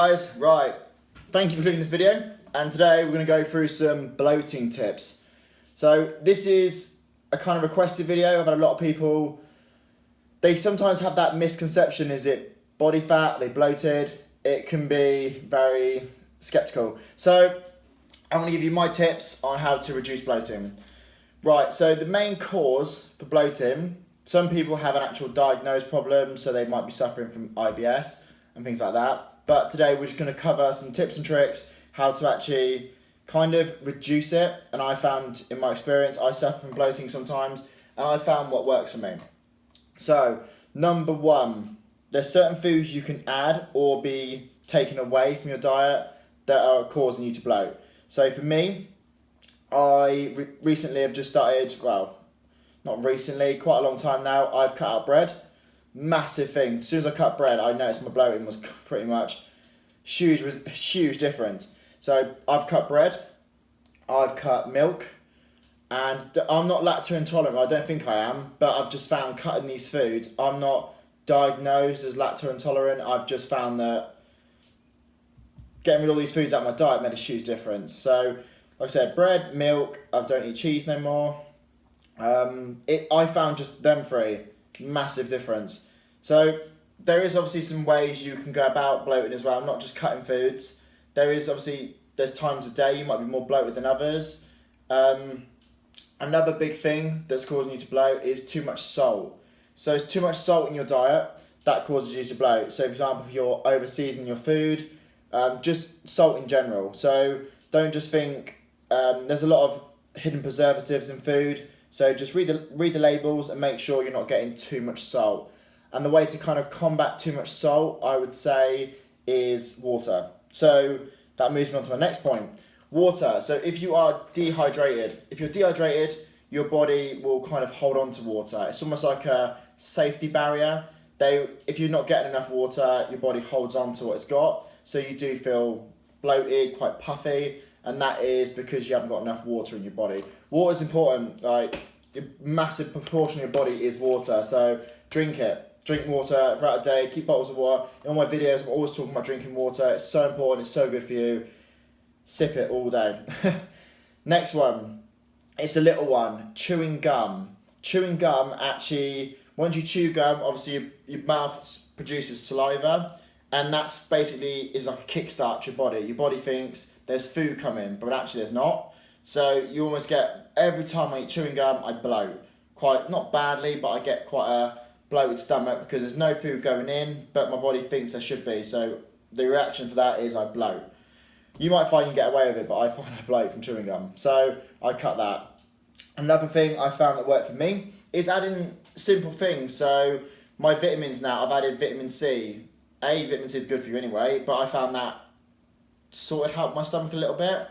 guys, right, thank you for clicking this video, and today we're going to go through some bloating tips. So this is a kind of requested video. I've had a lot of people, they sometimes have that misconception, is it body fat, they bloated? It can be very skeptical. So I'm going to give you my tips on how to reduce bloating. Right, so the main cause for bloating, some people have an actual diagnosed problem, so they might be suffering from IBS and things like that. But today we're just going to cover some tips and tricks how to actually kind of reduce it. And I found, in my experience, I suffer from bloating sometimes, and I found what works for me. So, number one, there's certain foods you can add or be taken away from your diet that are causing you to bloat. So for me, I recently have just started, well, not recently, quite a long time now, I've cut out bread. Massive thing. As soon as I cut bread, I noticed my bloating was pretty much huge difference. So I've cut bread, I've cut milk, and I'm not lactose intolerant. I don't think I am, but I've just found cutting these foods, I'm not diagnosed as lactose intolerant. I've just found that getting rid of all these foods out of my diet made a huge difference. So, like I said, bread, milk, I don't eat cheese no more. I found just them three, massive difference. So there is obviously some ways you can go about bloating as well, not just cutting foods. There's times a day you might be more bloated than others. Another big thing that's causing you to bloat is too much salt. So it's too much salt in your diet, that causes you to bloat. So for example, if you're over seasoning your food, just salt in general. So don't just think, there's a lot of hidden preservatives in food. So just read the labels and make sure you're not getting too much salt. And the way to kind of combat too much salt, I would say, is water. So that moves me on to my next point. Water. So if you are dehydrated, your body will kind of hold on to water. It's almost like a safety barrier. If you're not getting enough water, your body holds on to what it's got. So you do feel bloated, quite puffy, and that is because you haven't got enough water in your body. Water is important. Like, a massive proportion of your body is water. So drink it. Drink water throughout the day. Keep bottles of water. In all my videos, I'm always talking about drinking water. It's so important. It's so good for you. Sip it all day. Next one. It's a little one. Chewing gum. Chewing gum, actually, once you chew gum, obviously your mouth produces saliva, and that's basically is like a kickstart to your body. Your body thinks there's food coming, but actually there's not. So you almost get, every time I eat chewing gum, I bloat. Quite, not badly, but I get quite a bloated stomach because there's no food going in, but my body thinks there should be. So the reaction for that is I bloat. You might find you get away with it, but I find I bloat from chewing gum. So I cut that. Another thing I found that worked for me is adding simple things. So my vitamins now, I've added vitamin C. Vitamin C is good for you anyway, but I found that sort of helped my stomach a little bit.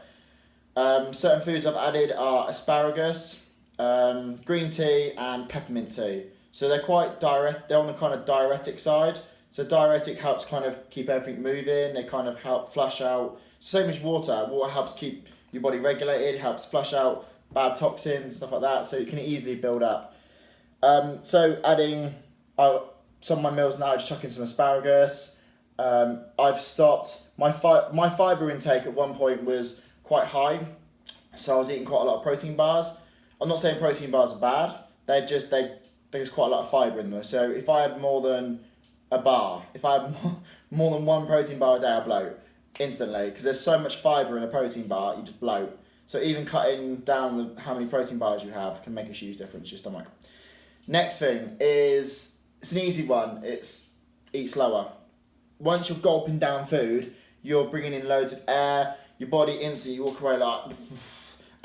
Certain foods I've added are asparagus, green tea, and peppermint tea. So they're quite direct, they're on the kind of diuretic side. So diuretic helps kind of keep everything moving, they kind of help flush out. Same as water. Water helps keep your body regulated, helps flush out bad toxins, stuff like that, so you can easily build up. So adding some of my meals now, just chuck in some asparagus. I've stopped, my fibre intake at one point was quite high, so I was eating quite a lot of protein bars. I'm not saying protein bars are bad, there's quite a lot of fibre in them. So if I had more than a bar, if I had more than one protein bar a day, I bloat instantly, because there's so much fibre in a protein bar, you just bloat. So even cutting down how many protein bars you have can make a huge difference to your stomach. Next thing is, it's an easy one, it's eat slower. Once you're gulping down food, you're bringing in loads of air, your body instantly, you walk away like,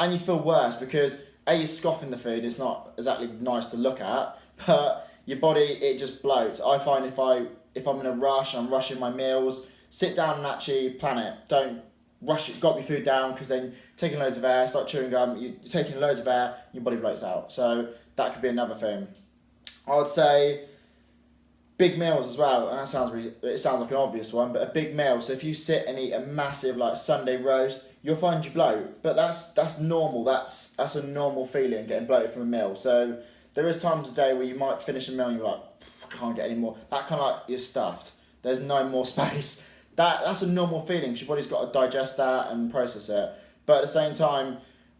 and you feel worse because you're scoffing the food, it's not exactly nice to look at, but your body, it just bloats. I find if I'm in a rush, I'm rushing my meals, sit down and actually plan it. Don't rush it, gulp your food down, because then taking loads of air, start chewing gum, you're taking loads of air, your body bloats out. So that could be another thing. I would say big meals as well, and it sounds like an obvious one, but a big meal. So if you sit and eat a massive like Sunday roast, you'll find you bloat. But that's normal. That's a normal feeling, getting bloated from a meal. So there is times a day where you might finish a meal and you're like, I can't get any more. That kind of like, you're stuffed. There's no more space. that's a normal feeling because your body's got to digest that and process it. But at the same time,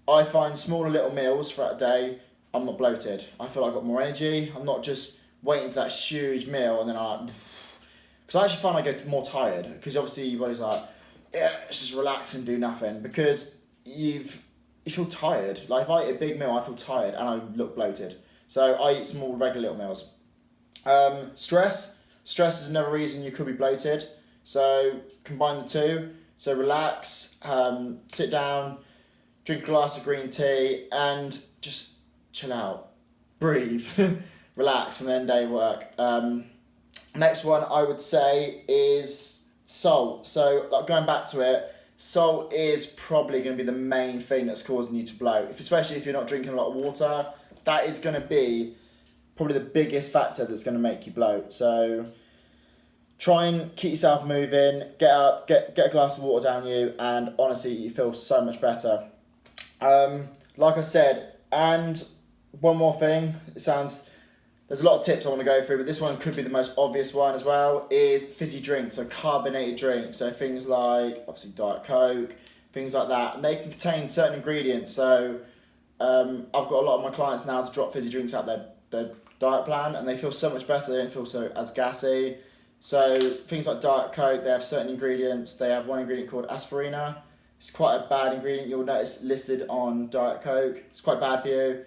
I find smaller little meals throughout the day, I'm not bloated. I feel like I've got more energy. I'm not just waiting for that huge meal and then because I actually find I get more tired because obviously your body's like, yeah, let's just relax and do nothing because you feel tired. Like if I eat a big meal, I feel tired and I look bloated. So I eat small, regular little meals. Stress is another reason you could be bloated. So combine the two. So relax, sit down, drink a glass of green tea, and just chill out, breathe, relax from the end of day work. Next one I would say is salt. So like going back to it, salt is probably going to be the main thing that's causing you to bloat. Especially if you're not drinking a lot of water, that is going to be probably the biggest factor that's going to make you bloat. So try and keep yourself moving, get up, get a glass of water down you, and honestly, you feel so much better. Like I said, and one more thing, there's a lot of tips I want to go through, but this one could be the most obvious one as well, is fizzy drinks, so carbonated drinks. So things like, obviously, Diet Coke, things like that. And they can contain certain ingredients. So I've got a lot of my clients now to drop fizzy drinks out their diet plan, and they feel so much better. They don't feel so as gassy. So things like Diet Coke, they have certain ingredients. They have one ingredient called aspirina. It's quite a bad ingredient. You'll notice listed on Diet Coke. It's quite bad for you.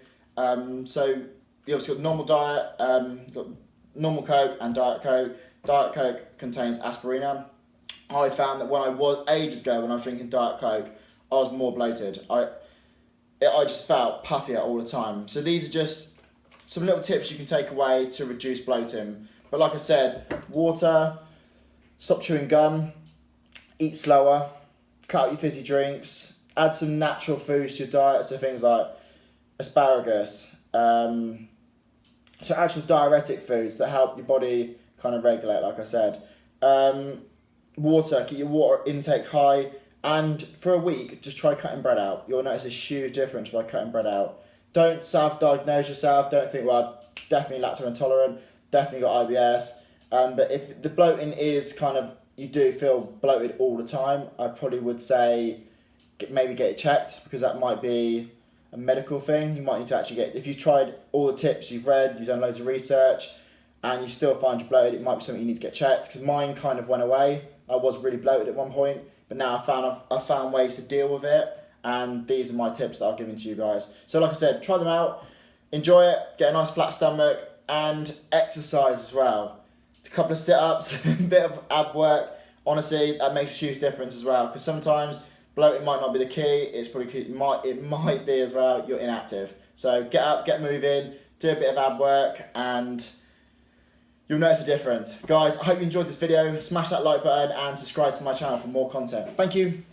So you obviously got normal diet, got normal Coke and Diet Coke. Diet Coke contains aspirina. I found that when I was drinking Diet Coke, I was more bloated. I just felt puffier all the time. So these are just some little tips you can take away to reduce bloating. But like I said, water, stop chewing gum, eat slower, cut out your fizzy drinks, add some natural foods to your diet, so things like asparagus, so actual diuretic foods that help your body kind of regulate, like I said. Water, keep your water intake high, and for a week, just try cutting bread out. You'll notice a huge difference by cutting bread out. Don't self-diagnose yourself. Don't think, well, I'm definitely lactose intolerant, definitely got IBS. But if the bloating is kind of, you do feel bloated all the time, I probably would say maybe get it checked, because that might be a medical thing. You might need to actually if you've tried all the tips you've read, you've done loads of research, and you still find you're bloated, it might be something you need to get checked, because mine kind of went away. I was really bloated at one point, but now I've found ways to deal with it, and these are my tips that I've given to you guys. So like I said, try them out, enjoy it, get a nice flat stomach, and exercise as well. A couple of sit-ups, a bit of ab work, honestly, that makes a huge difference as well, because sometimes bloating might not be the key, it might be as well, you're inactive. So get up, get moving, do a bit of ab work, and you'll notice a difference. Guys, I hope you enjoyed this video. Smash that like button and subscribe to my channel for more content. Thank you.